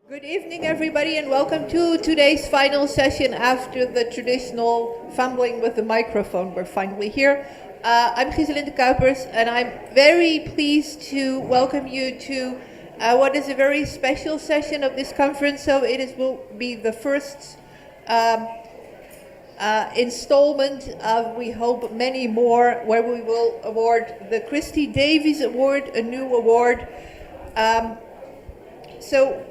Good evening, everybody, and welcome to today's final session after the traditional fumbling with the microphone. We're finally here. I'm Giselinde Kuipers, and I'm very pleased to welcome you to what is a very special session of this conference. So will be the first installment of, we hope, many more, where we will award the Christie Davies Award, a new award. So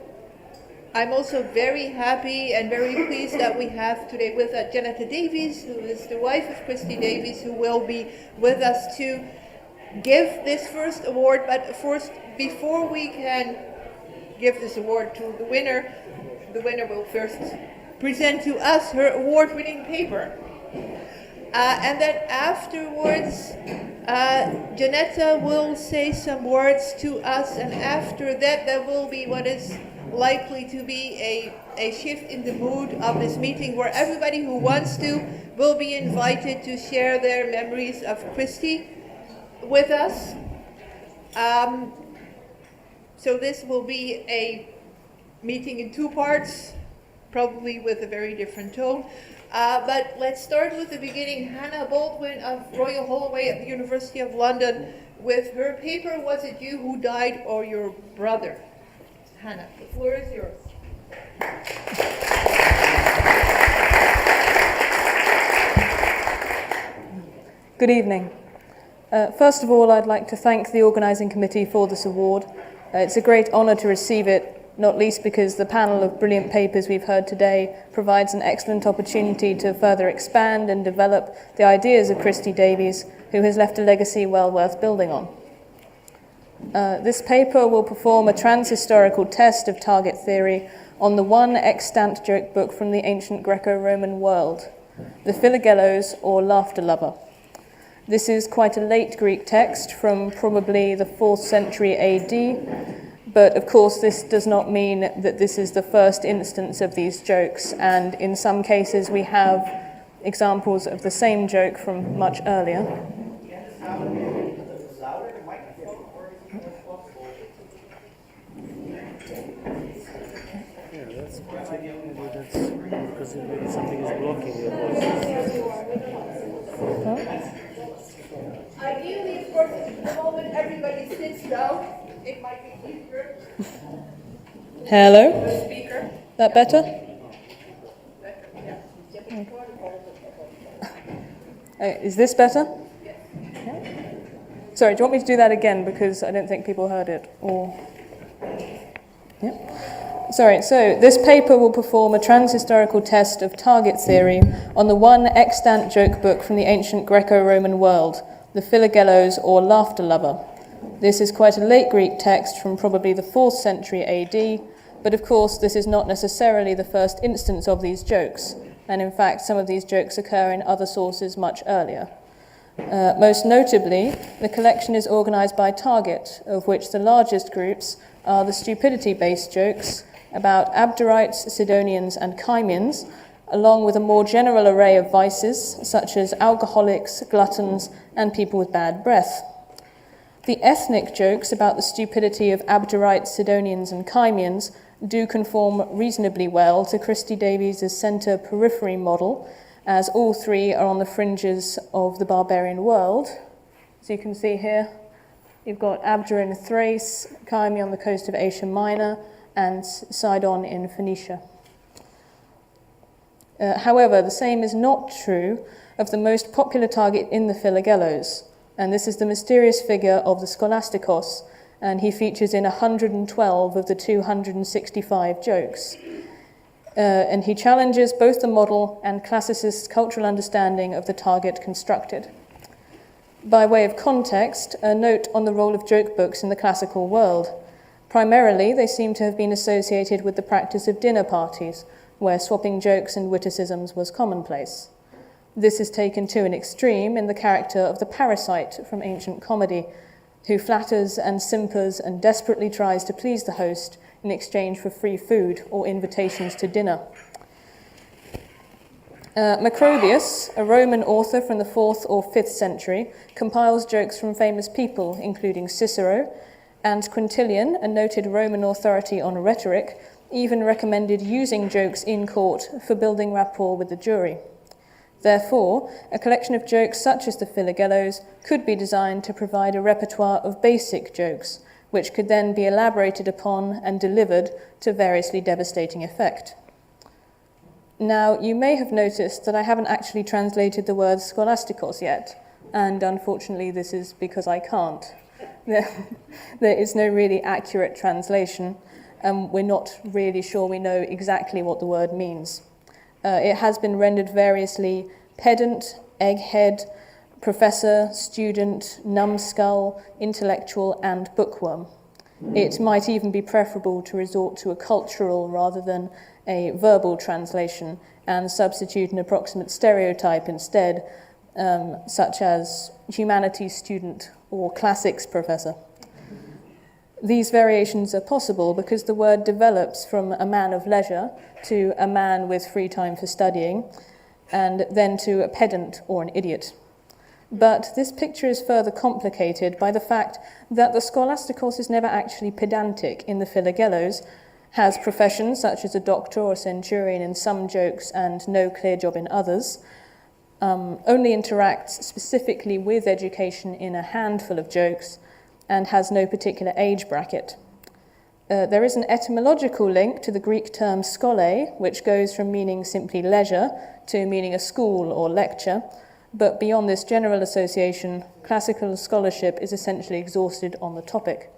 I'm also very happy and very pleased that we have today with us Janetta Davies, who is the wife of Christie Davies, who will be with us to give this first award. But first, before we can give this award to the winner will first present to us her award-winning paper. And then afterwards, Janetta will say some words to us, and after that there will be what is likely to be a shift in the mood of this meeting, where everybody who wants to will be invited to share their memories of Christie with us. So this will be a meeting in two parts, probably with a very different tone. But let's start with the beginning. Hannah Baldwin of Royal Holloway at the University of London with her paper, Was It You Who Died or Your Brother? Hannah, the floor is yours. Good evening. First of all, I'd like to thank the organising committee for this award. It's a great honour to receive it, not least because the panel of brilliant papers we've heard today provides an excellent opportunity to further expand and develop the ideas of Christie Davies, who has left a legacy well worth building on. This paper will perform a trans-historical test of target theory on the one extant joke book from the ancient Greco-Roman world, the Philagelos, or Laughter Lover. This is quite a late Greek text from probably the 4th century AD, but of course this does not mean that this is the first instance of these jokes, and in some cases we have examples of the same joke from much earlier. Because maybe something is blocking your voice. Ideally, of course, at the moment everybody sits down. It might be easier. Hello? The speaker. That better? Is this better? Yes. Yeah. Sorry, do you want me to do that again, because I don't think people heard it? Or yeah. Sorry, so this paper will perform a trans-historical test of target theory on the one extant joke book from the ancient Greco-Roman world, the Philagelos, or Laughter Lover. This is quite a late Greek text from probably the 4th century AD, but of course this is not necessarily the first instance of these jokes, and in fact some of these jokes occur in other sources much earlier. Most notably, the collection is organised by target, of which the largest groups are the stupidity-based jokes about Abderites, Sidonians, and Kymians, along with a more general array of vices, such as alcoholics, gluttons, and people with bad breath. The ethnic jokes about the stupidity of Abderites, Sidonians, and Kymians do conform reasonably well to Christie Davies' centre periphery model, as all three are on the fringes of the barbarian world. As you can see here, you've got Abdera in Thrace, Kyme on the coast of Asia Minor, and Sidon in Phoenicia. However, the same is not true of the most popular target in the Philagelos, and this is the mysterious figure of the Scholasticos, and he features in 112 of the 265 jokes. And he challenges both the model and classicist cultural understanding of the target constructed. By way of context, a note on the role of joke books in the classical world. Primarily, they seem to have been associated with the practice of dinner parties, where swapping jokes and witticisms was commonplace. This is taken to an extreme in the character of the parasite from ancient comedy, who flatters and simpers and desperately tries to please the host in exchange for free food or invitations to dinner. Macrobius, a Roman author from the 4th or 5th century, compiles jokes from famous people, including Cicero, and Quintilian, a noted Roman authority on rhetoric, even recommended using jokes in court for building rapport with the jury. Therefore, a collection of jokes such as the Philagellos could be designed to provide a repertoire of basic jokes, which could then be elaborated upon and delivered to variously devastating effect. Now, you may have noticed that I haven't actually translated the word scholastikos yet, and unfortunately this is because I can't. There is no really accurate translation, and we're not really sure we know exactly what the word means. It has been rendered variously pedant, egghead, professor, student, numbskull, intellectual, and bookworm. It might even be preferable to resort to a cultural rather than a verbal translation and substitute an approximate stereotype instead, such as humanities student or classics professor. These variations are possible because the word develops from a man of leisure to a man with free time for studying, and then to a pedant or an idiot. But this picture is further complicated by the fact that the scholastikos is never actually pedantic in the Philagellos, has professions such as a doctor or centurion in some jokes and no clear job in others, only interacts specifically with education in a handful of jokes, and has no particular age bracket. There is an etymological link to the Greek term schole, which goes from meaning simply leisure to meaning a school or lecture, but beyond this general association, classical scholarship is essentially exhausted on the topic.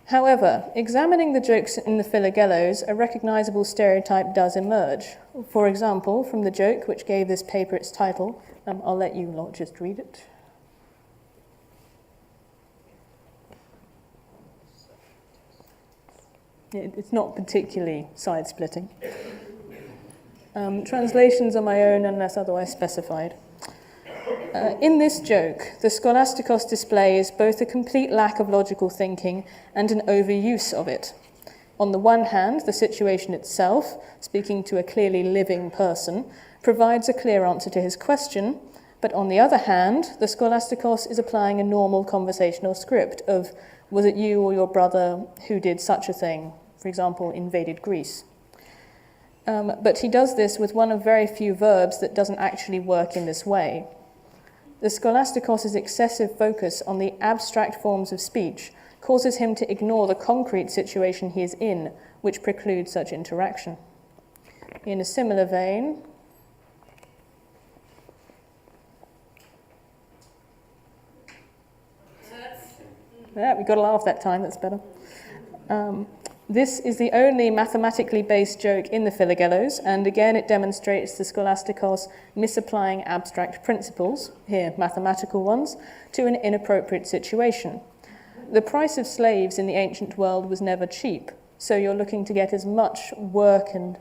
However, examining the jokes in the Philagellos, a recognizable stereotype does emerge. For example, from the joke which gave this paper its title, I'll let you lot just read it. It's not particularly side-splitting. Translations are my own unless otherwise specified. In this joke, the scholastikos displays both a complete lack of logical thinking and an overuse of it. On the one hand, the situation itself, speaking to a clearly living person, provides a clear answer to his question, but on the other hand, the scholastikos is applying a normal conversational script of, was it you or your brother who did such a thing, for example, invaded Greece? But he does this with one of very few verbs that doesn't actually work in this way. The scholastikos' excessive focus on the abstract forms of speech causes him to ignore the concrete situation he is in, which precludes such interaction. In a similar vein, yeah, we got a laugh that time, that's better. This is the only mathematically based joke in the Philagellos, and again it demonstrates the scholastikos misapplying abstract principles, here mathematical ones, to an inappropriate situation. The price of slaves in the ancient world was never cheap, so you're looking to get as much work and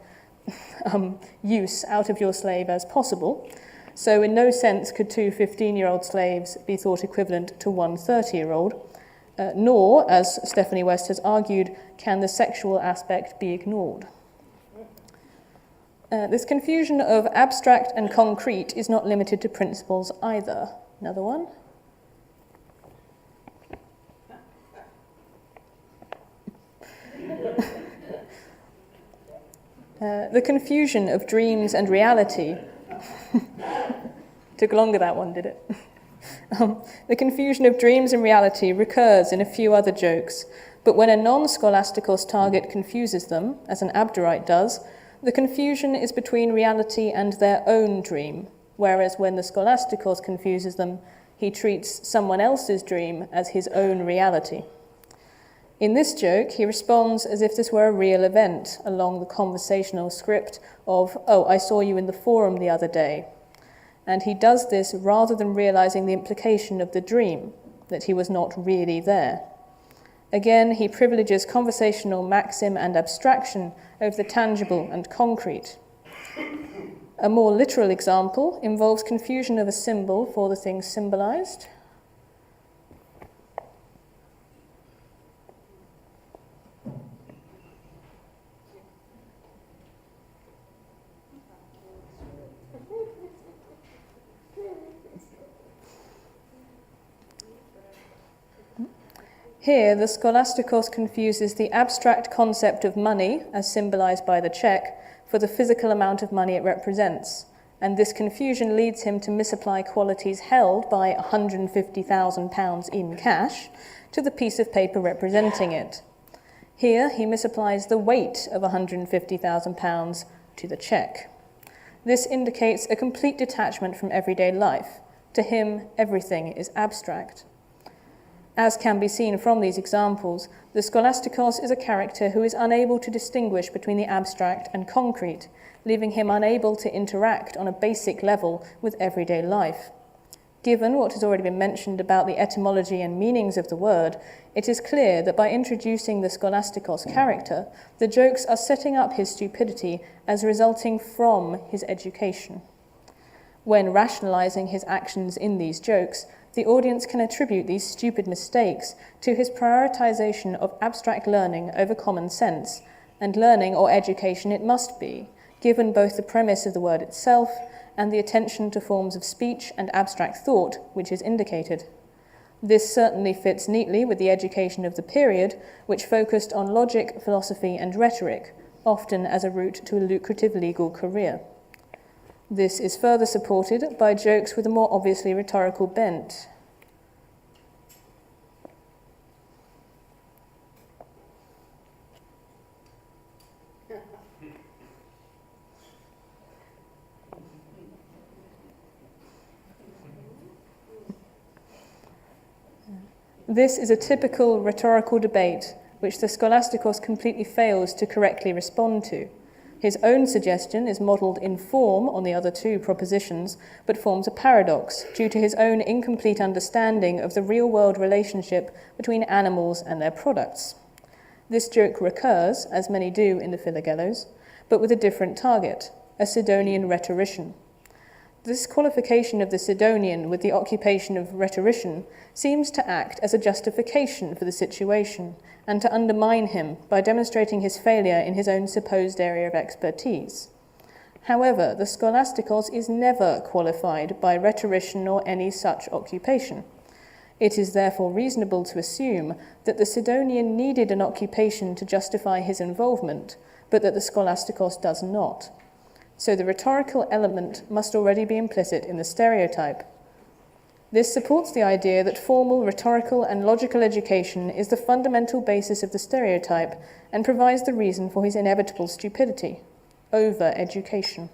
use out of your slave as possible. So in no sense could two 15-year-old slaves be thought equivalent to one 30-year-old. Nor, as Stephanie West has argued, can the sexual aspect be ignored. This confusion of abstract and concrete is not limited to principles either. Another one. The confusion of dreams and reality. Took longer, that one, did it? The confusion of dreams and reality recurs in a few other jokes, but when a non-scholastikos target confuses them, as an Abderite does, the confusion is between reality and their own dream, whereas when the scholastikos confuses them, he treats someone else's dream as his own reality. In this joke, he responds as if this were a real event along the conversational script of, "Oh, I saw you in the forum the other day." And he does this rather than realizing the implication of the dream, that he was not really there. Again, he privileges conversational maxim and abstraction over the tangible and concrete. A more literal example involves confusion of a symbol for the thing symbolized. Here, the scholastikos confuses the abstract concept of money, as symbolized by the cheque, for the physical amount of money it represents, and this confusion leads him to misapply qualities held by £150,000 in cash to the piece of paper representing it. Here, he misapplies the weight of £150,000 to the cheque. This indicates a complete detachment from everyday life. To him, everything is abstract. As can be seen from these examples, the scholastikos is a character who is unable to distinguish between the abstract and concrete, leaving him unable to interact on a basic level with everyday life. Given what has already been mentioned about the etymology and meanings of the word, it is clear that by introducing the scholastikos character, the jokes are setting up his stupidity as resulting from his education. When rationalizing his actions in these jokes, the audience can attribute these stupid mistakes to his prioritization of abstract learning over common sense, and learning or education it must be, given both the premise of the word itself and the attention to forms of speech and abstract thought which is indicated. This certainly fits neatly with the education of the period, which focused on logic, philosophy, and rhetoric, often as a route to a lucrative legal career. This is further supported by jokes with a more obviously rhetorical bent. This is a typical rhetorical debate which the scholastikos completely fails to correctly respond to. His own suggestion is modelled in form on the other two propositions, but forms a paradox due to his own incomplete understanding of the real-world relationship between animals and their products. This joke recurs, as many do in the Philagelos, but with a different target, a Sidonian rhetorician. This qualification of the Sidonian with the occupation of rhetorician seems to act as a justification for the situation and to undermine him by demonstrating his failure in his own supposed area of expertise. However, the scholastikos is never qualified by rhetorician or any such occupation. It is therefore reasonable to assume that the Sidonian needed an occupation to justify his involvement, but that the scholastikos does not. So the rhetorical element must already be implicit in the stereotype. This supports the idea that formal rhetorical and logical education is the fundamental basis of the stereotype and provides the reason for his inevitable stupidity, over-education.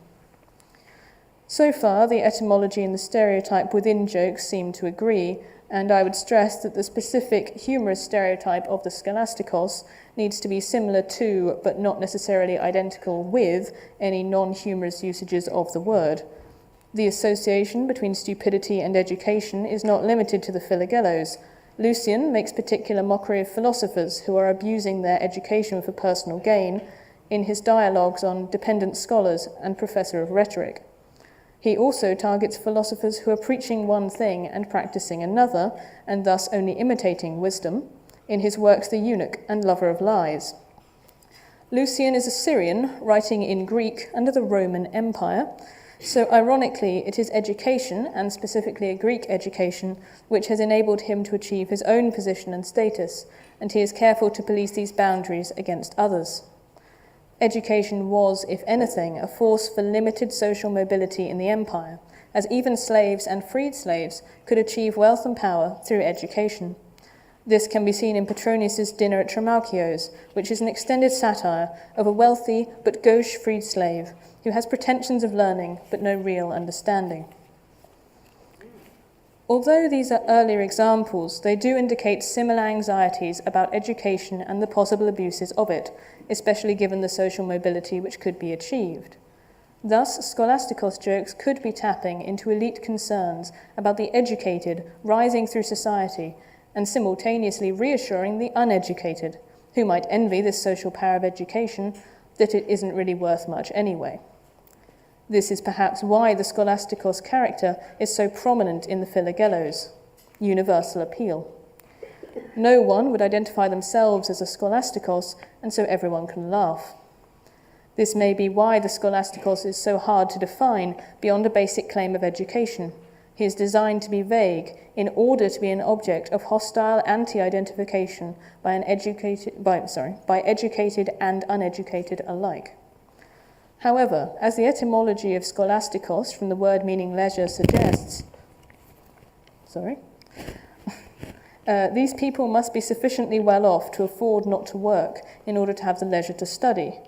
So far, the etymology and the stereotype within jokes seem to agree, and I would stress that the specific humorous stereotype of the scholastikos needs to be similar to, but not necessarily identical with, any non-humorous usages of the word. The association between stupidity and education is not limited to the Philagelos. Lucian makes particular mockery of philosophers who are abusing their education for personal gain in his dialogues on dependent scholars and professor of rhetoric. He also targets philosophers who are preaching one thing and practicing another, and thus only imitating wisdom, in his works The Eunuch and Lover of Lies. Lucian is a Syrian writing in Greek under the Roman Empire, so ironically it is education, and specifically a Greek education, which has enabled him to achieve his own position and status, and he is careful to police these boundaries against others. Education was, if anything, a force for limited social mobility in the empire, as even slaves and freed slaves could achieve wealth and power through education. This can be seen in Petronius's Dinner at Trimalchio's, which is an extended satire of a wealthy but gauche freed slave who has pretensions of learning but no real understanding. Although these are earlier examples, they do indicate similar anxieties about education and the possible abuses of it, especially given the social mobility which could be achieved. Thus, scholastikos jokes could be tapping into elite concerns about the educated rising through society and simultaneously reassuring the uneducated, who might envy this social power of education, that it isn't really worth much anyway. This is perhaps why the scholastikos character is so prominent in the Philagelos, universal appeal. No one would identify themselves as a scholastikos, and so everyone can laugh. This may be why the scholastikos is so hard to define beyond a basic claim of education, He is designed to be vague in order to be an object of hostile anti-identification by educated and uneducated alike. However, as the etymology of scholastikos from the word meaning leisure suggests, these people must be sufficiently well off to afford not to work in order to have the leisure to study.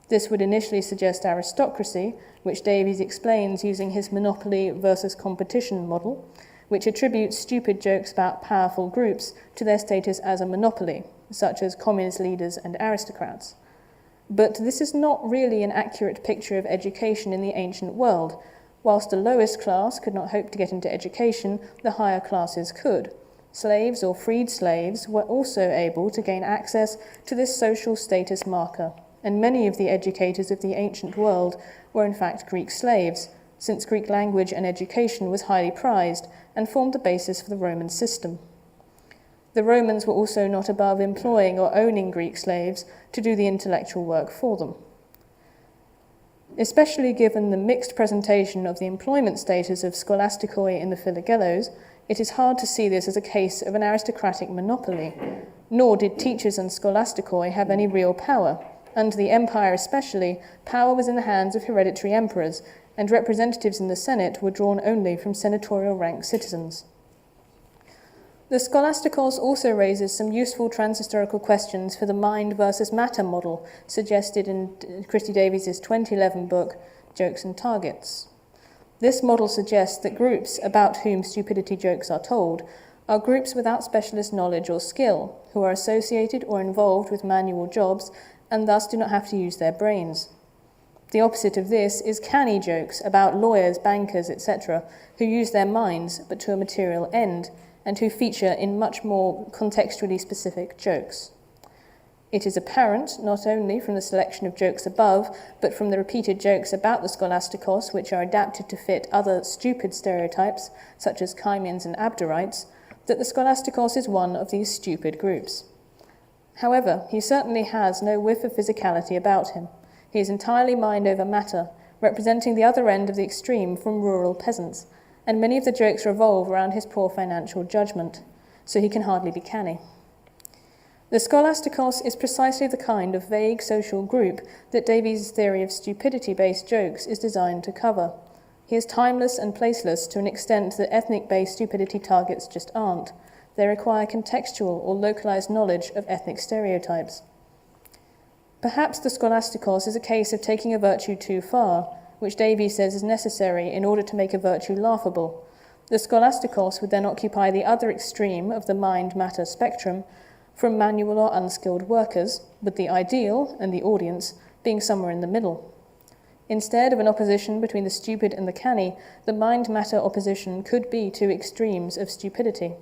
This would initially suggest aristocracy, which Davies explains using his monopoly versus competition model, which attributes stupid jokes about powerful groups to their status as a monopoly, such as communist leaders and aristocrats. But this is not really an accurate picture of education in the ancient world. Whilst the lowest class could not hope to get into education, the higher classes could. Slaves or freed slaves were also able to gain access to this social status marker, and many of the educators of the ancient world were in fact Greek slaves, since Greek language and education was highly prized and formed the basis for the Roman system. The Romans were also not above employing or owning Greek slaves to do the intellectual work for them. Especially given the mixed presentation of the employment status of scholastikoi in the Philagelos, it is hard to see this as a case of an aristocratic monopoly, nor did teachers and scholastikoi have any real power. Under the empire especially, power was in the hands of hereditary emperors, and representatives in the Senate were drawn only from senatorial rank citizens. The Scholastikos also raises some useful transhistorical questions for the mind versus matter model suggested in Christie Davies' 2011 book, Jokes and Targets. This model suggests that groups about whom stupidity jokes are told are groups without specialist knowledge or skill, who are associated or involved with manual jobs and thus do not have to use their brains. The opposite of this is canny jokes about lawyers, bankers, etc., who use their minds but to a material end, and who feature in much more contextually specific jokes. It is apparent, not only from the selection of jokes above, but from the repeated jokes about the scholastikos, which are adapted to fit other stupid stereotypes, such as Chimeans and Abderites, that the scholastikos is one of these stupid groups. However, he certainly has no whiff of physicality about him. He is entirely mind over matter, representing the other end of the extreme from rural peasants, and many of the jokes revolve around his poor financial judgment, so he can hardly be canny. The scholastikos is precisely the kind of vague social group that Davies' theory of stupidity-based jokes is designed to cover. He is timeless and placeless to an extent that ethnic-based stupidity targets just aren't. They require contextual or localized knowledge of ethnic stereotypes. Perhaps the scholastikos is a case of taking a virtue too far, which Davies says is necessary in order to make a virtue laughable. The scholastikos would then occupy the other extreme of the mind-matter spectrum, from manual or unskilled workers, with the ideal and the audience being somewhere in the middle. Instead of an opposition between the stupid and the canny, the mind-matter opposition could be two extremes of stupidity.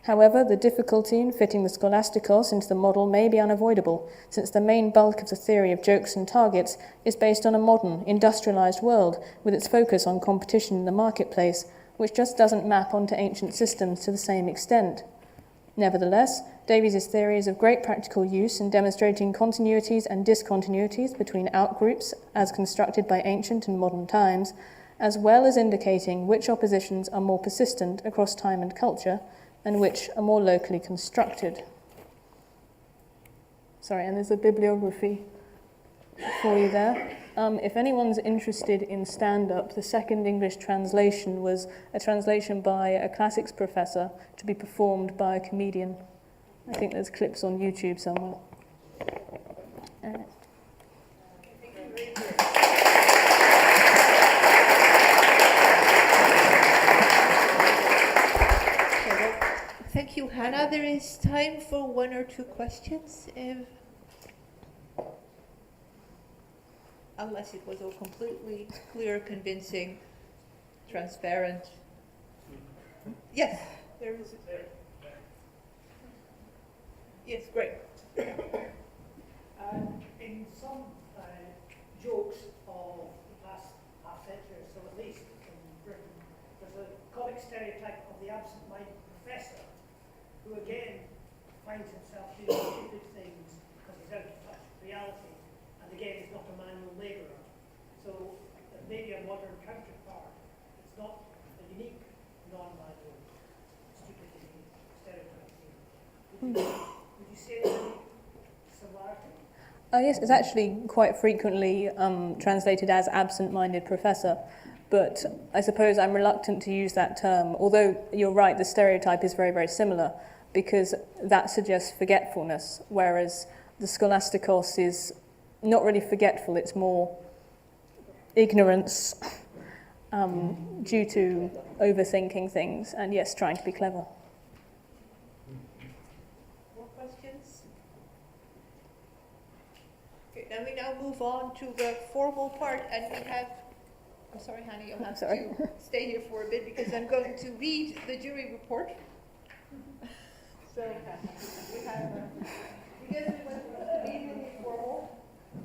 However, the difficulty in fitting the scholastikos into the model may be unavoidable, since the main bulk of the theory of jokes and targets is based on a modern, industrialized world with its focus on competition in the marketplace, which just doesn't map onto ancient systems to the same extent. Nevertheless, Davies' theory is of great practical use in demonstrating continuities and discontinuities between outgroups as constructed by ancient and modern times, as well as indicating which oppositions are more persistent across time and culture, and which are more locally constructed. And there's a bibliography for you there. If anyone's interested in stand-up, the second English translation was a translation by a classics professor to be performed by a comedian. I think there's clips on YouTube somewhere. Thank you, Hannah. There is time for one or two questions, unless it was all completely clear, convincing, transparent. Yes, there is. Yes, great. In some jokes of the past half century, so at least in Britain, there's a comic stereotype of the absent-minded professor who again finds himself doing stupid things because he's out of touch with reality, and again is not a manual labourer. So maybe a modern counterpart. It's not a unique Would you say there's any similarity? Yes, it's actually quite frequently translated as absent-minded professor, but I suppose I'm reluctant to use that term, although you're right, the stereotype is very, very similar, because that suggests forgetfulness, whereas the scholasticos is not really forgetful, it's more ignorance due to overthinking things, and yes, trying to be clever. More questions? Okay, then we now move on to the formal part, and we have, I'm sorry, Hanny, you'll have to stay here for a bit because I'm going to read the jury report. So we have, because it was immediately formal,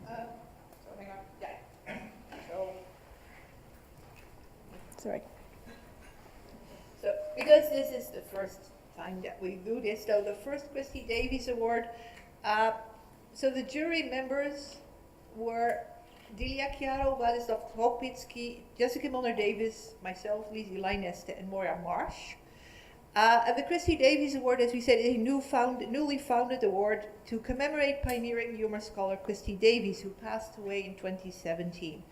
so hang on, yeah. Sorry. So, because this is the first time that we do this, so the first Christie Davies Award, so the jury members were Delia Chiaro, Władysław Kropicki, Jessica Milner-Davis, myself, Lizzie Leineste, and Moira Marsh. And the Christie Davies Award, as we said, is a newly founded award to commemorate pioneering humor scholar Christie Davies, who passed away in 2017.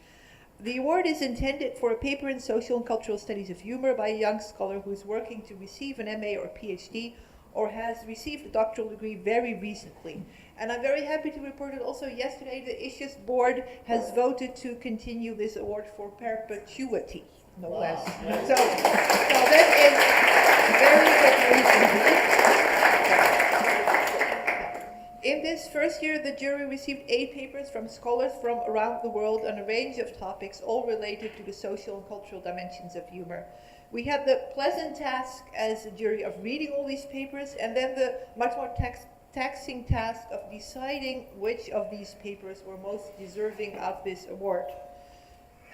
The award is intended for a paper in social and cultural studies of humor by a young scholar who is working to receive an MA or PhD or has received a doctoral degree very recently. And I'm very happy to report that also yesterday the ISHS board has voted to continue this award for perpetuity, no less. So that is very good news indeed. In this first year, the jury received 8 papers from scholars from around the world on a range of topics, all related to the social and cultural dimensions of humor. We had the pleasant task as a jury of reading all these papers, and then the much more taxing task of deciding which of these papers were most deserving of this award.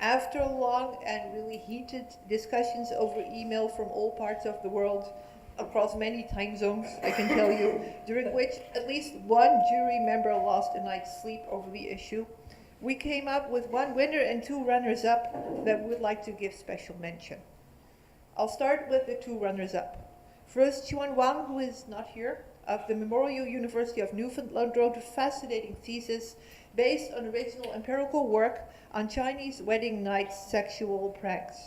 After long and really heated discussions over email from all parts of the world, across many time zones, I can tell you, during which at least one jury member lost a night's sleep over the issue, we came up with one winner and 2 runners-up that we would like to give special mention. I'll start with the 2 runners-up. First, Chuan Wang, who is not here, of the Memorial University of Newfoundland, wrote a fascinating thesis based on original empirical work on Chinese wedding night sexual pranks.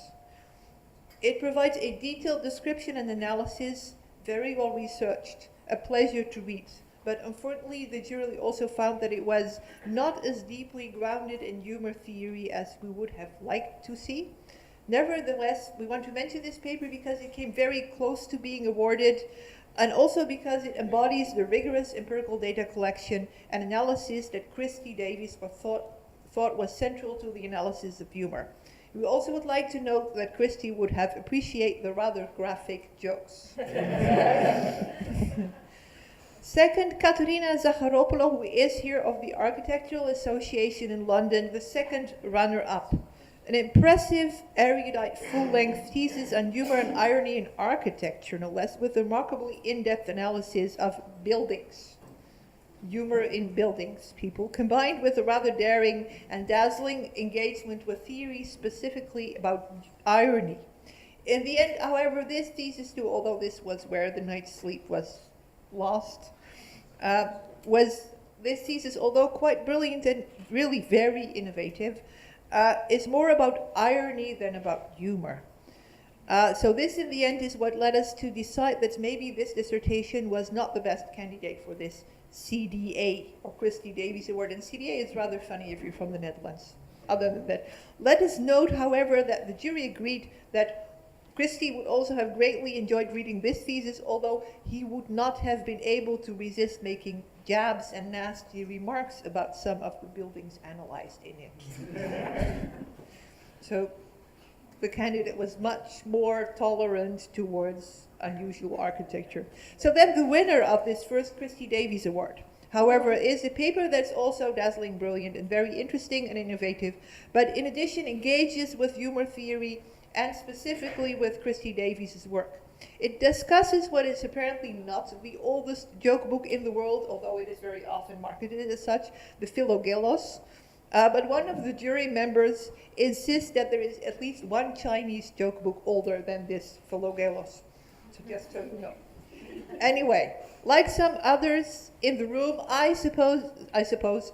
It provides a detailed description and analysis, very well researched, a pleasure to read. But unfortunately, the jury also found that it was not as deeply grounded in humor theory as we would have liked to see. Nevertheless, we want to mention this paper because it came very close to being awarded, and also because it embodies the rigorous empirical data collection and analysis that Christie Davies thought was central to the analysis of humor. We also would like to note that Christie would have appreciated the rather graphic jokes. Second, Katerina Zacharopoulou, who is here of the Architectural Association in London, the second runner-up. An impressive, erudite, full-length thesis on humor and irony in architecture, no less, with a remarkably in-depth analysis of buildings. Humor in buildings, people, combined with a rather daring and dazzling engagement with theory specifically about irony. In the end, however, this thesis too, although this was where the night's sleep was lost, this thesis, although quite brilliant and really very innovative, is more about irony than about humor. So this, in the end, is what led us to decide that maybe this dissertation was not the best candidate for this CDA, or Christie Davies Award. And CDA is rather funny if you're from the Netherlands. Other than that, let us note, however, that the jury agreed that Christie would also have greatly enjoyed reading this thesis, although he would not have been able to resist making jabs and nasty remarks about some of the buildings analyzed in it. So the candidate was much more tolerant towards unusual architecture. So then the winner of this first Christie Davies Award, however, is a paper that's also dazzling, brilliant, and very interesting and innovative, but in addition engages with humor theory and specifically with Christie Davies' work. It discusses what is apparently not the oldest joke book in the world, although it is very often marketed as such, the Philogelos. But one of the jury members insists that there is at least one Chinese joke book older than this Philogelos. So just so you know. Anyway, Like some others in the room, I suppose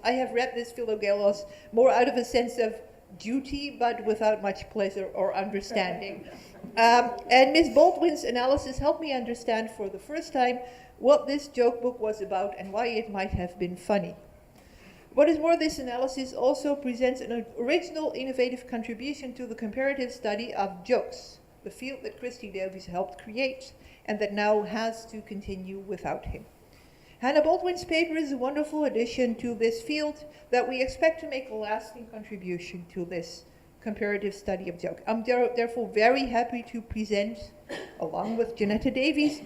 I have read this Philogelos more out of a sense of duty, but without much pleasure or understanding. And Ms. Baldwin's analysis helped me understand for the first time what this joke book was about and why it might have been funny. What is more, this analysis also presents an original, innovative contribution to the comparative study of jokes, the field that Christie Davies helped create and that now has to continue without him. Hannah Baldwin's paper is a wonderful addition to this field that we expect to make a lasting contribution to this comparative study of joke. I'm therefore very happy to present, along with Janetta Davies,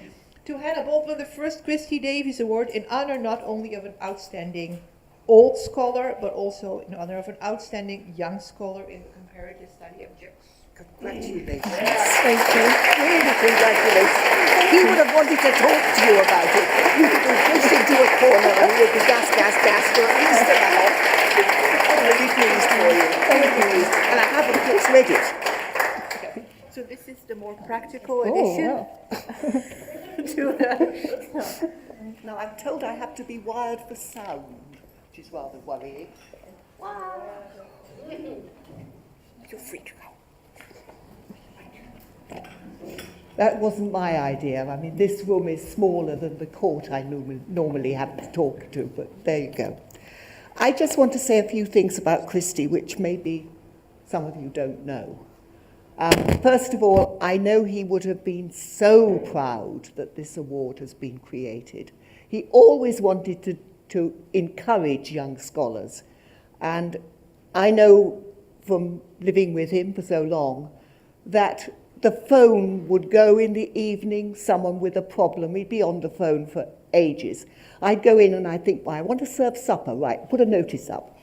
to Hannah Baldwin the first Christie Davies Award in honor not only of an outstanding old scholar, but also in honor of an outstanding young scholar in the comparative study of jokes. Congratulations. Thank you. Really congratulations. He would have wanted to talk to you about it. You could have pushed into a corner and he would be gas for at least an hour. I'm really pleased for you. Very pleased. And I have, of course, read it. Okay. So this is the more practical edition. To the Now, I'm told I have to be wired for sound, which is rather worrying. Wow. You're free to go. That wasn't my idea. I mean, this room is smaller than the court I normally have to talk to, but there you go. I just want to say a few things about Christie, which maybe some of you don't know. First of all, I know he would have been so proud that this award has been created. He always wanted to encourage young scholars. And I know from living with him for so long that the phone would go in the evening, someone with a problem, he'd be on the phone for ages. I'd go in and I'd think, well, I want to serve supper, right, put a notice up.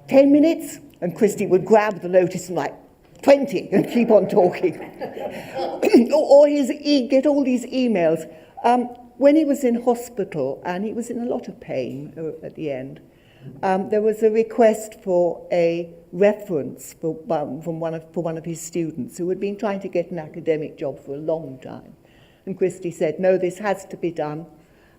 10 minutes, and Christie would grab the notice and like, 20, and keep on talking. Or he'd get all these emails. When he was in hospital, and he was in a lot of pain at the end, there was a request for a reference for one of his students who had been trying to get an academic job for a long time. And Christie said, no, this has to be done.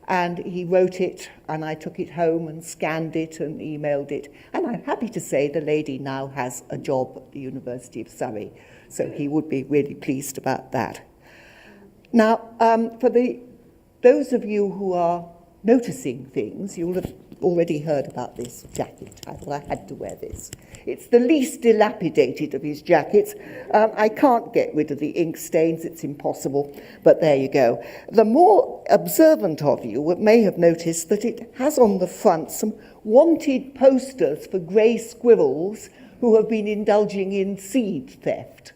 And he wrote it, and I took it home and scanned it and emailed it. And I'm happy to say the lady now has a job at the University of Surrey. So he would be really pleased about that. Now, for those of you who are noticing things, you'll have already heard about this jacket. I thought I had to wear this. It's the least dilapidated of his jackets. I can't get rid of the ink stains, it's impossible, but there you go. The more observant of you may have noticed that it has on the front some wanted posters for grey squirrels who have been indulging in seed theft.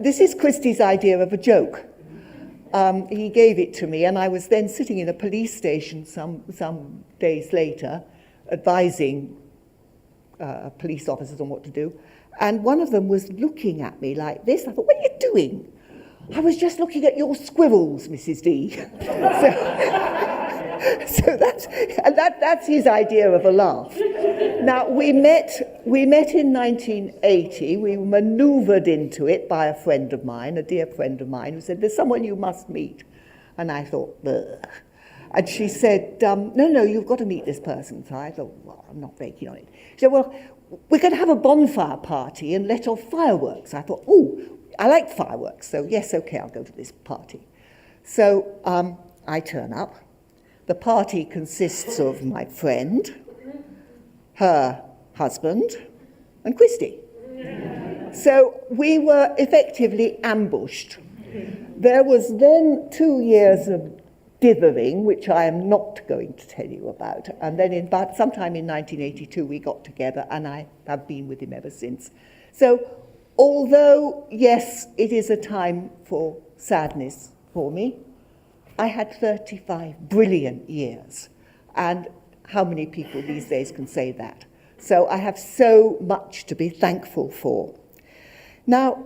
This is Christie's idea of a joke. He gave it to me, and I was then sitting in a police station some days later, advising police officers on what to do. And one of them was looking at me like this. I thought, what are you doing? I was just looking at your squirrels, Mrs. D. So that's his idea of a laugh. Now, we met in 1980. We were manoeuvred into it by a friend of mine, a dear friend of mine, who said, there's someone you must meet. And I thought, ugh. And she said, no, you've got to meet this person. So I thought, well, I'm not very keen on it. She said, well, we're going to have a bonfire party and let off fireworks. I thought, oh, I like fireworks. So yes, okay, I'll go to this party. So I turn up. The party consists of my friend, her husband, and Christie. So we were effectively ambushed. There was then 2 years of dithering, which I am not going to tell you about. And then sometime in 1982, we got together, and I have been with him ever since. So although, yes, it is a time for sadness for me, I had 35 brilliant years. And how many people these days can say that? So I have so much to be thankful for. Now,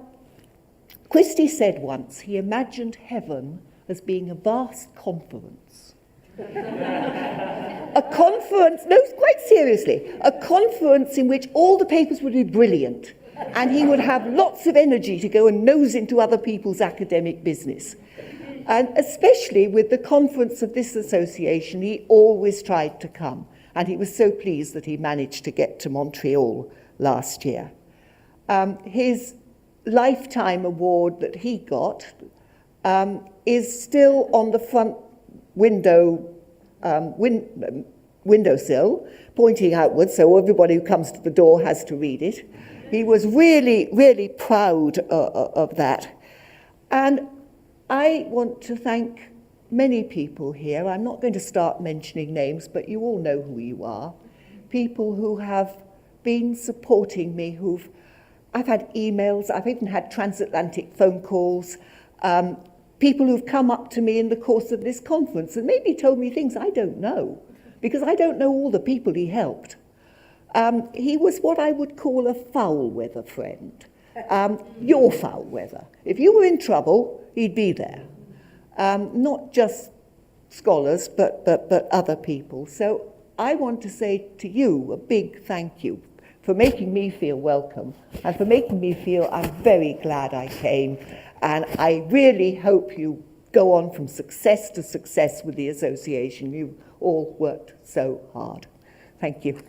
Christie said once he imagined heaven as being a vast conference. A conference, no, quite seriously, a conference in which all the papers would be brilliant and he would have lots of energy to go and nose into other people's academic business. And especially with the conference of this association, he always tried to come. And he was so pleased that he managed to get to Montreal last year. His lifetime award that he got is still on the front windowsill, pointing outwards, so everybody who comes to the door has to read it. He was really, really proud of that. And I want to thank many people here. I'm not going to start mentioning names, but you all know who you are. People who have been supporting me, I've had emails, I've even had transatlantic phone calls, people who've come up to me in the course of this conference and maybe told me things I don't know, because I don't know all the people he helped. He was what I would call a foul weather friend. Your foul weather. If you were in trouble, he'd be there. Not just scholars, but other people. So I want to say to you a big thank you for making me feel welcome and for making me feel I'm very glad I came. And I really hope you go on from success to success with the association. You all worked so hard. Thank you.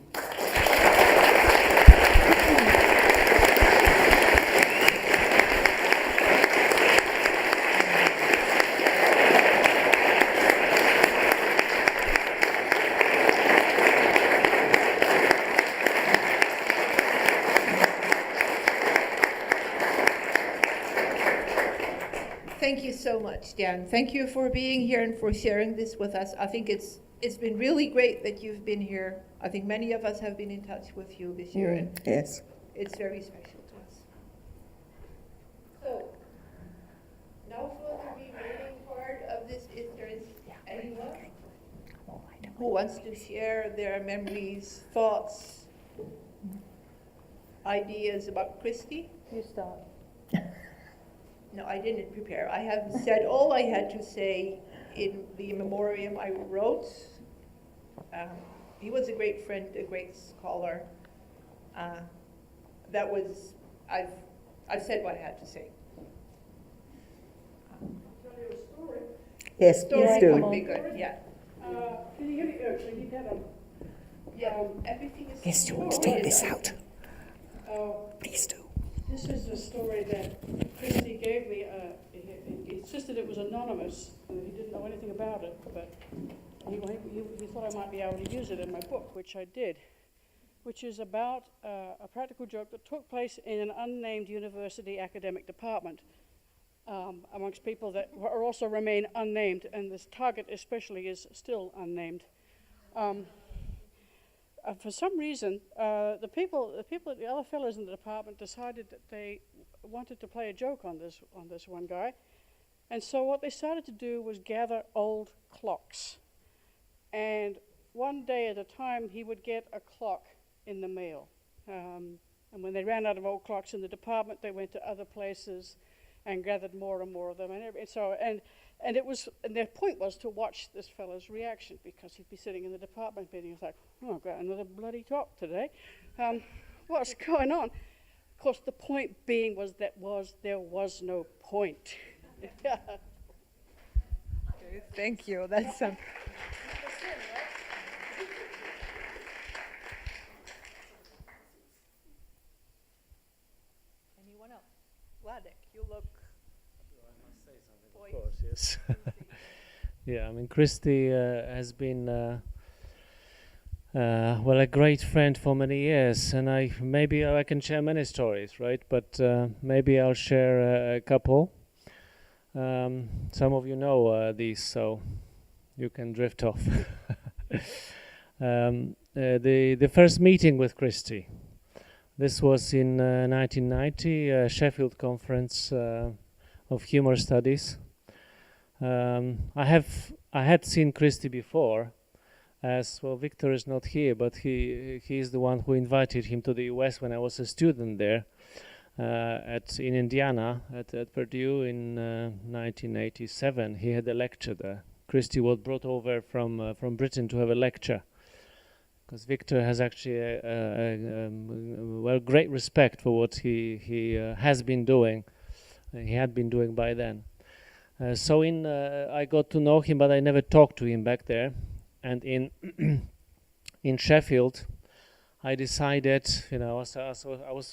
Thank you so much, Dan. Thank you for being here and for sharing this with us. I think it's been really great that you've been here. I think many of us have been in touch with you this year, and Yes. it's very special to us. So, now for the remaining part of this, if there is anyone who wants to share their memories, thoughts, ideas about Christie. You start. No, I didn't prepare. I have said all I had to say in the memoriam I wrote. He was a great friend, a great scholar. I've said what I had to say. Tell you a story. Yes, Story please do. would be good, yeah. Can you hear me? Actually, you can. Yeah, everything is. Yes, you want to take this out? Oh, Please do. this is the story that Christie gave me. He insisted it was anonymous, and he didn't know anything about it, but he thought I might be able to use it in my book, which I did, which is about a practical joke that took place in an unnamed university academic department amongst people that are also remain unnamed, and this target especially is still unnamed. For some reason, the other fellows in the department decided that they wanted to play a joke on this one guy, and so what they started to do was gather old clocks, and one day at a time he would get a clock in the mail, and when they ran out of old clocks in the department, they went to other places and gathered more and more of them, and their point was to watch this fellow's reaction, because he'd be sitting in the department meeting. He's like, "Oh, I've got another bloody clock today. What's going on?" Of course, the point being there was no point. Okay, thank you. That's some. Anyone else? Vladek, you look. Of course, yes. Yeah, I mean, Christie has been a great friend for many years, and maybe I can share many stories, right? But maybe I'll share a couple. Some of you know these, so you can drift off. The first meeting with Christie. This was in 1990, Sheffield Conference of Humor Studies. I had seen Christie before, as well. Victor is not here, but he is the one who invited him to the US when I was a student there in Indiana at Purdue in 1987. He had a lecture there. Christie was brought over from Britain to have a lecture, because Victor has actually great respect for what he has been doing. He had been doing by then. I got to know him, but I never talked to him back there. And in Sheffield, I decided, I was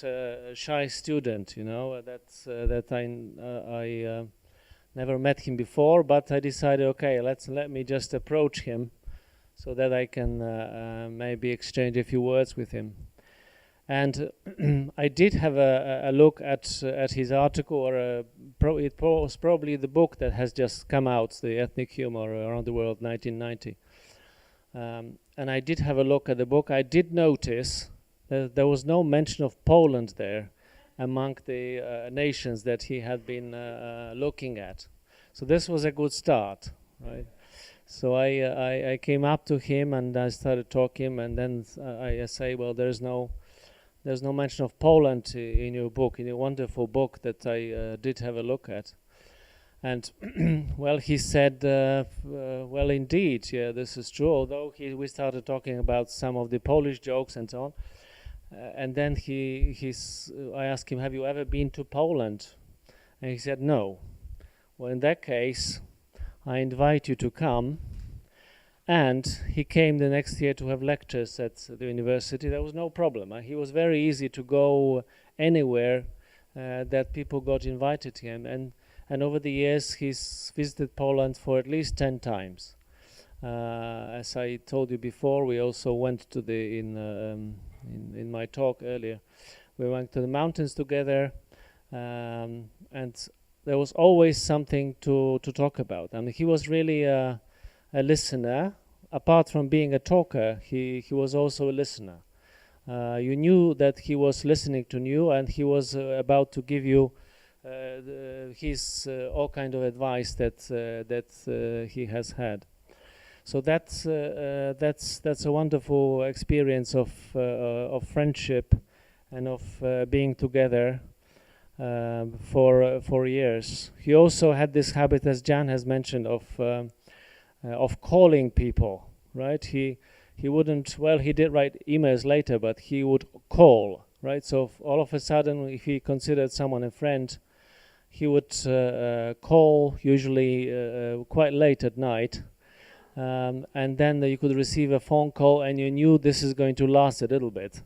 a shy student, that I never met him before, but I decided, okay, let me just approach him so that I can maybe exchange a few words with him. And I did have a look at his article, or it was probably the book that has just come out, The Ethnic Humor Around the World, 1990. And I did have a look at the book. I did notice that there was no mention of Poland there among the nations that he had been looking at. So this was a good start, right? So I came up to him and I started talking, and then I say, well, there's no mention of Poland in your book, in your wonderful book that I did have a look at. And well, he said, well, indeed, yeah, this is true. Although we started talking about some of the Polish jokes and so on, and then I asked him, "Have you ever been to Poland?" And he said, "No." Well, in that case, I invite you to come. And he came the next year to have lectures at the university. There was no problem. He was very easy to go anywhere that people got invited to him. And over the years, he's visited Poland for at least 10 times. As I told you before, we also went to in my talk earlier, we went to the mountains together, and there was always something to talk about. I mean, he was really a listener. Apart from being a talker, he was also a listener. You knew that he was listening to you, and he was about to give you his all kind of advice that he has had. So that's a wonderful experience of friendship and of being together for years. He also had this habit, as Jan has mentioned, of calling people. Right? He wouldn't. Well, he did write emails later, but he would call. Right? So all of a sudden, if he considered someone a friend, he would call, usually quite late at night, and then you could receive a phone call, and you knew this is going to last a little bit.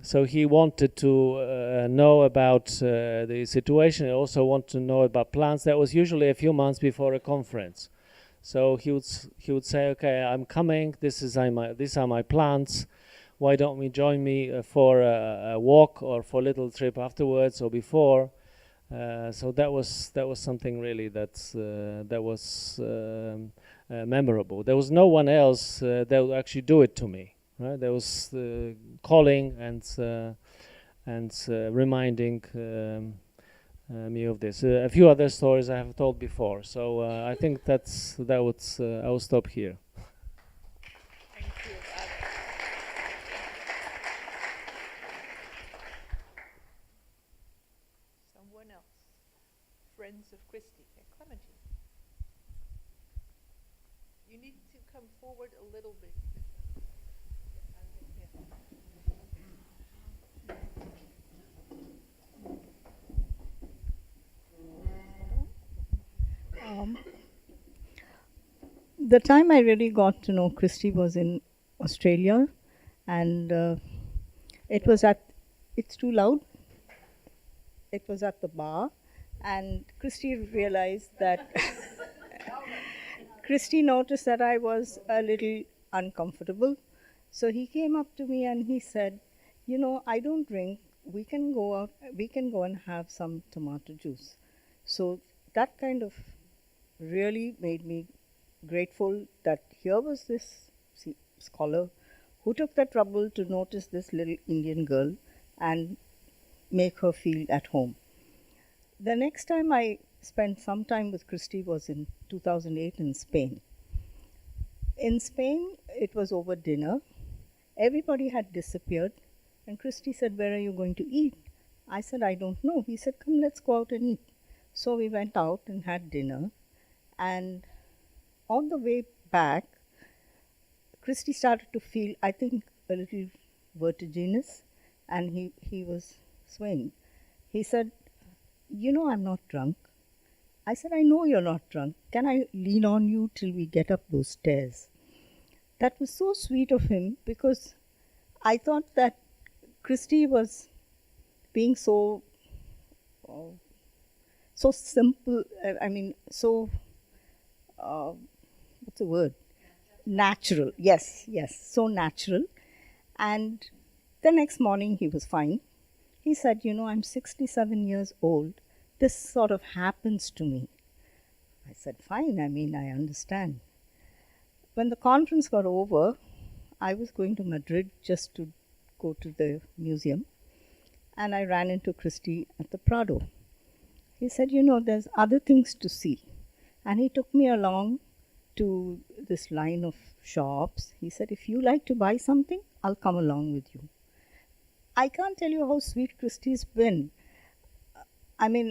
So he wanted to know about the situation. He also wanted to know about plans. That was usually a few months before a conference. So he would say, "Okay, I'm coming. These are my plans. Why don't you join me for a walk or for a little trip afterwards or before?" So that was something really that was memorable. There was no one else that would actually do it to me. Right? There was calling and reminding me of this. A few other stories I have told before. So I think I will stop here. Thank you. Someone else. Friends of Christie. Clementine. You need to come forward a little bit. The time I really got to know Christie was in Australia, and it was it's too loud. It was at the bar, and Christie realized that Christie noticed that I was a little uncomfortable. So he came up to me and he said, "I don't drink. We can go out. We can go and have some tomato juice." So that kind of really made me grateful that here was this scholar who took the trouble to notice this little Indian girl and make her feel at home. The next time I spent some time with Christie was in 2008 in Spain. In Spain, it was over dinner. Everybody had disappeared, and Christie said, "Where are you going to eat?" I said, "I don't know." He said, "Come, let's go out and eat." So we went out and had dinner, and on the way back, Christie started to feel, I think, a little vertiginous, and he was swaying. He said, "I'm not drunk, I said, I know you're not drunk. Can I lean on you till we get up those stairs? That was so sweet of him, because I thought that Christie was being so simple. What's the word? Natural. Yes, so natural. And the next morning he was fine. He said, I'm 67 years old. This sort of happens to me. I said, fine, I understand. When the conference got over, I was going to Madrid just to go to the museum, and I ran into Christie at the Prado. He said, there's other things to see. And he took me along to this line of shops. He said, if you like to buy something, I'll come along with you. I can't tell you how sweet Christie's been.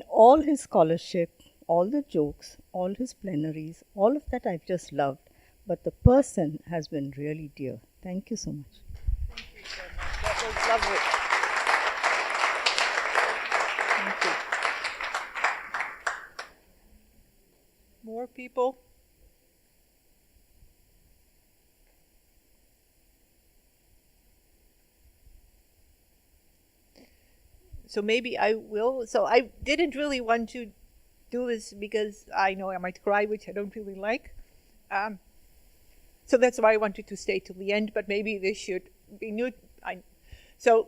All his scholarship, all the jokes, all his plenaries, all of that I've just loved. But the person has been really dear. Thank you so much. Thank you so much. That was lovely. Thank you. More people? So maybe I will. So I didn't really want to do this because I know I might cry, which I don't really like. So that's why I wanted to stay till the end, but maybe this should be new. There are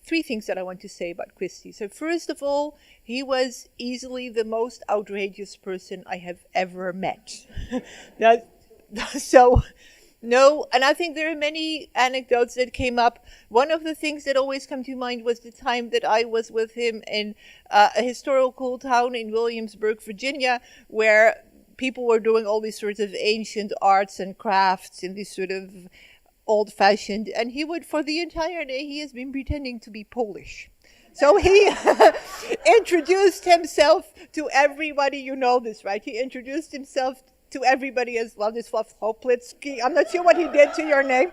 three things that I want to say about Christie. So first of all, he was easily the most outrageous person I have ever met. And I think there are many anecdotes that came up. One of the things that always come to mind was the time that I was with him in a historical town in Williamsburg, Virginia, where people were doing all these sorts of ancient arts and crafts in this sort of old-fashioned, and he would, for the entire day, he has been pretending to be Polish. So he introduced himself to everybody, you know this, right? He introduced himself to everybody as Władysław Hoplitsky. I'm not sure what he did to your name.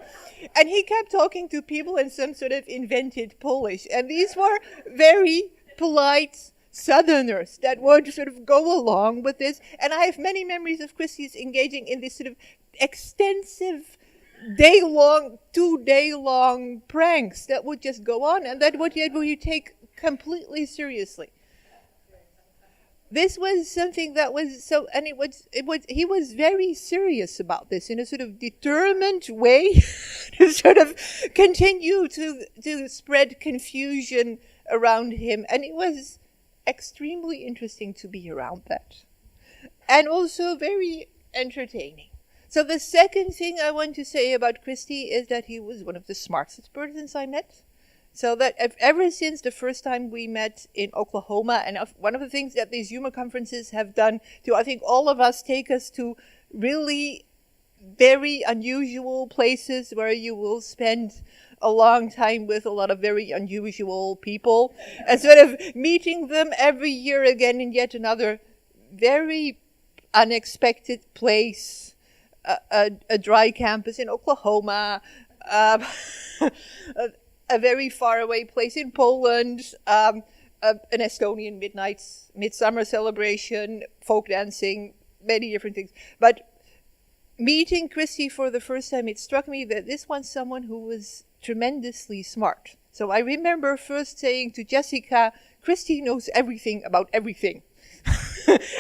And he kept talking to people in some sort of invented Polish. And these were very polite Southerners that would sort of go along with this. And I have many memories of Christie's engaging in this sort of extensive two-day-long pranks that would just go on and that would you take completely seriously. This was something that was so, and he was very serious about this in a sort of determined way to sort of continue to spread confusion around him. And it was extremely interesting to be around that. And also very entertaining. So the second thing I want to say about Christie is that he was one of the smartest persons I met. So that ever since the first time we met in Oklahoma, and one of the things that these humor conferences have done to, I think, all of us, take us to really very unusual places where you will spend a long time with a lot of very unusual people, and sort of meeting them every year again in yet another very unexpected place, a dry campus in Oklahoma, a very faraway place in Poland, an Estonian midsummer celebration, folk dancing, many different things. But meeting Christie for the first time, it struck me that this was someone who was tremendously smart. So I remember first saying to Jessica, Christie knows everything about everything.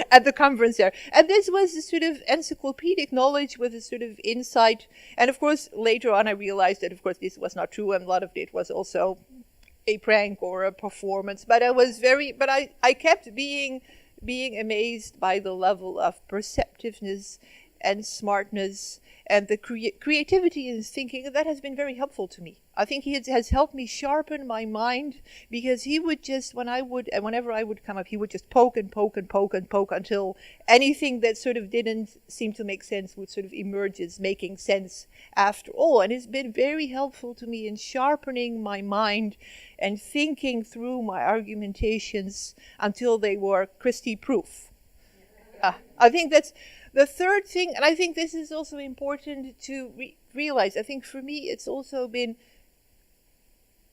At the conference there. And this was a sort of encyclopedic knowledge with a sort of insight. And of course, later on I realized that, of course, this was not true, and a lot of it was also a prank or a performance. But I kept being amazed by the level of perceptiveness and smartness and the creativity in his thinking. That has been very helpful to me. I think he has helped me sharpen my mind, because he would just, whenever I would come up, he would just poke and poke and poke and poke until anything that sort of didn't seem to make sense would sort of emerge as making sense after all. And it's been very helpful to me in sharpening my mind and thinking through my argumentations until they were Christie-proof. I think that's the third thing, and I think this is also important to realize. I think for me it's also been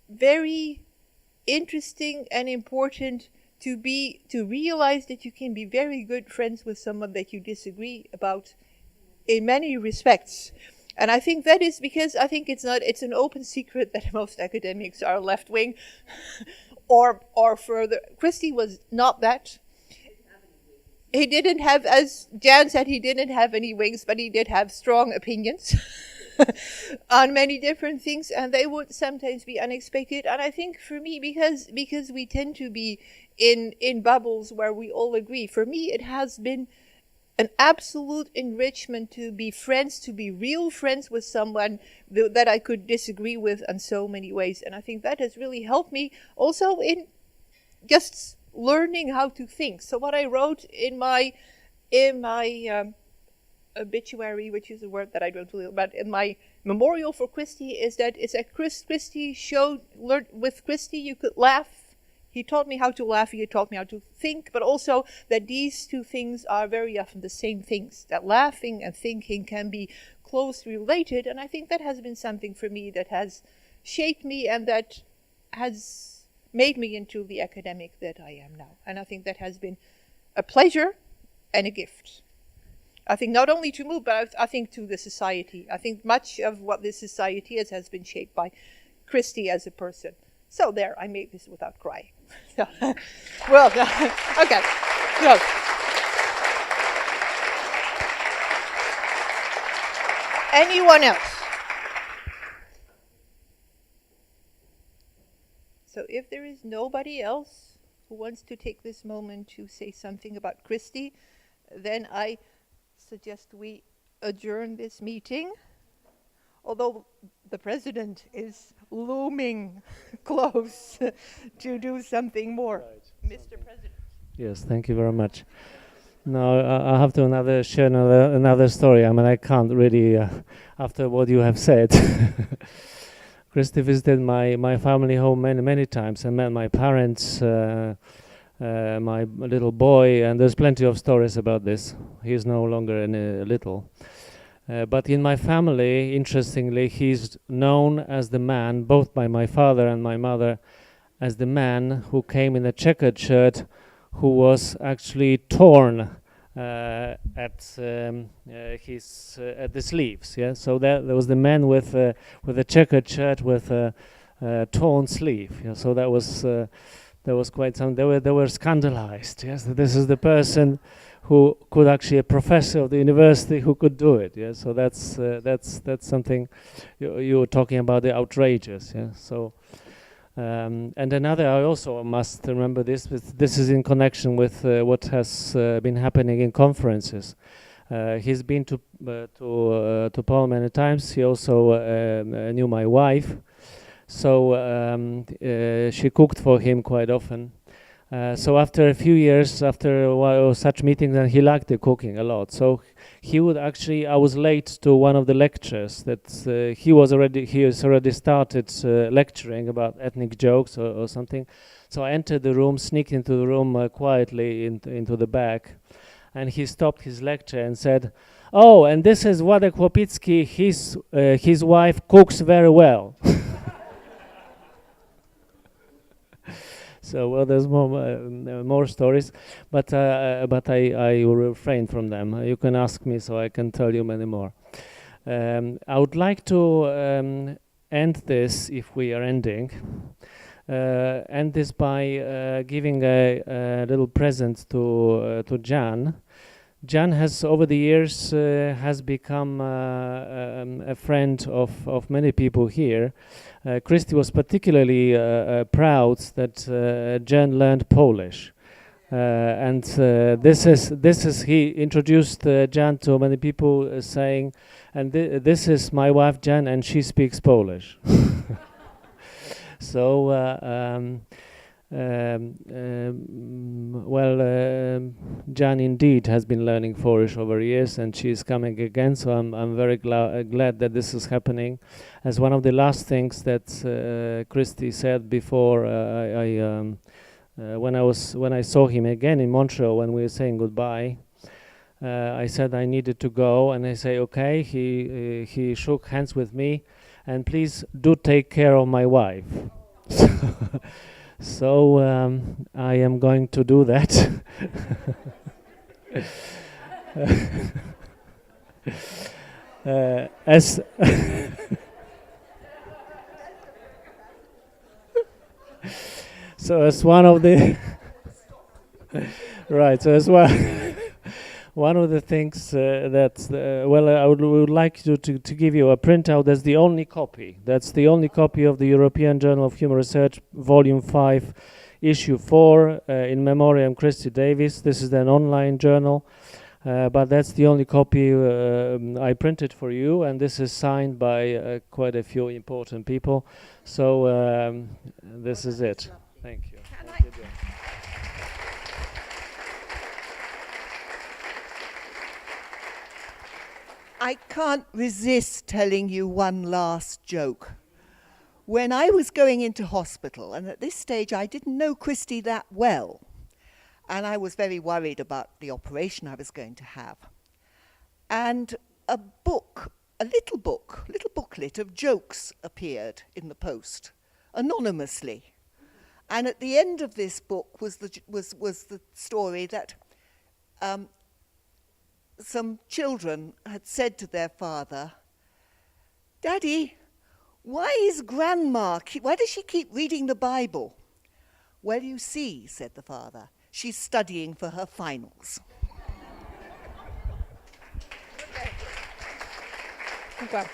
very interesting and important to realize that you can be very good friends with someone that you disagree about in many respects. And I think that is because I think it's an open secret that most academics are left wing or further. Christie was not that. He didn't have, as Jan said, he didn't have any wings, but he did have strong opinions on many different things, and they would sometimes be unexpected. And I think for me, because we tend to be in bubbles where we all agree, for me it has been an absolute enrichment to be friends, to be real friends with someone that I could disagree with in so many ways. And I think that has really helped me also in just learning how to think. So what I wrote in my obituary, which is a word that I don't really, but in my memorial for Christie, is that Christie learned with Christie you could laugh. He taught me how to laugh, he taught me how to think, but also that these two things are very often the same things, that laughing and thinking can be closely related. And I think that has been something for me that has shaped me and that has made me into the academic that I am now. And I think that has been a pleasure and a gift. I think not only to me, but I think to the society. I think much of what this society is has been shaped by Christie as a person. So there, I made this without crying. Well, okay. So, anyone else? So if there is nobody else who wants to take this moment to say something about Christie, then I suggest we adjourn this meeting. Although the president is looming close to do something more. Right. Mr. President. Yes, thank you very much. Now I have to share another story. I mean, I can't really, after what you have said. Christie visited my family home many times and met my parents, my little boy, and there's plenty of stories about this. He's no longer little. But in my family, interestingly, he's known as the man, both by my father and my mother, as the man who came in a checkered shirt, who was actually torn at the sleeves. Yeah, so there was the man with a checkered shirt with a torn sleeve. Yeah, so that was quite some. They were scandalized. Yes, this is the person who could actually, a professor of the university who could do it. Yeah, so that's something you were talking about, the outrageous. Yeah, so and another, I also must remember this. This is in connection with what has been happening in conferences. He's been to Poland many times. He also knew my wife, so she cooked for him quite often. So after a few years, after a while of such meetings, and he liked the cooking a lot. So he would actually, I was late to one of the lectures that he has already started lecturing about ethnic jokes or something. So I entered the room, sneaked into the room quietly into the back, and he stopped his lecture and said, "Oh, and this is Władek Chłopicki. His wife cooks very well." So well, there's more stories, but I will refrain from them. You can ask me, so I can tell you many more. I would like to end this, if we are ending, end this by giving a little present to Jan. Jan has, over the years, has become a friend of many people here. Christie was particularly proud that Jan learned Polish, and this is he introduced Jan to many people, saying, "And this is my wife Jan, and she speaks Polish." So. Jan indeed has been learning Polish over years, and she is coming again. So I'm very glad that this is happening. As one of the last things that Christie said before, when I saw him again in Montreal when we were saying goodbye, I said I needed to go, and I say okay. He shook hands with me, and please do take care of my wife. So I am going to do that. As so as one of the right, so as one one of the things that's I would like to give you a printout. That's the only copy. That's the only copy of the European Journal of Human Research, Volume 5, Issue 4, in memoriam Christie Davies. This is an online journal, but that's the only copy I printed for you, and this is signed by quite a few important people. So this is it. Thank you. I can't resist telling you one last joke. When I was going into hospital, and at this stage I didn't know Christie that well, and I was very worried about the operation I was going to have, and a little booklet of jokes appeared in the post, anonymously. And at the end of this book was the story that some children had said to their father, "Daddy, why does she keep reading the Bible?" "Well, you see," said the father, "she's studying for her finals." Okay.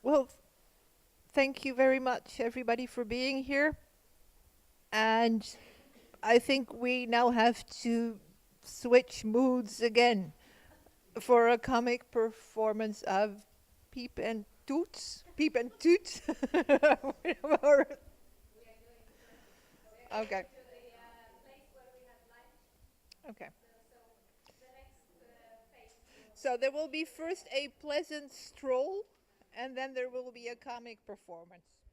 Well, thank you very much, everybody, for being here. And I think we now have to switch moods again for a comic performance of Peep and Toots. Okay. Okay. So there will be first a pleasant stroll, and then there will be a comic performance.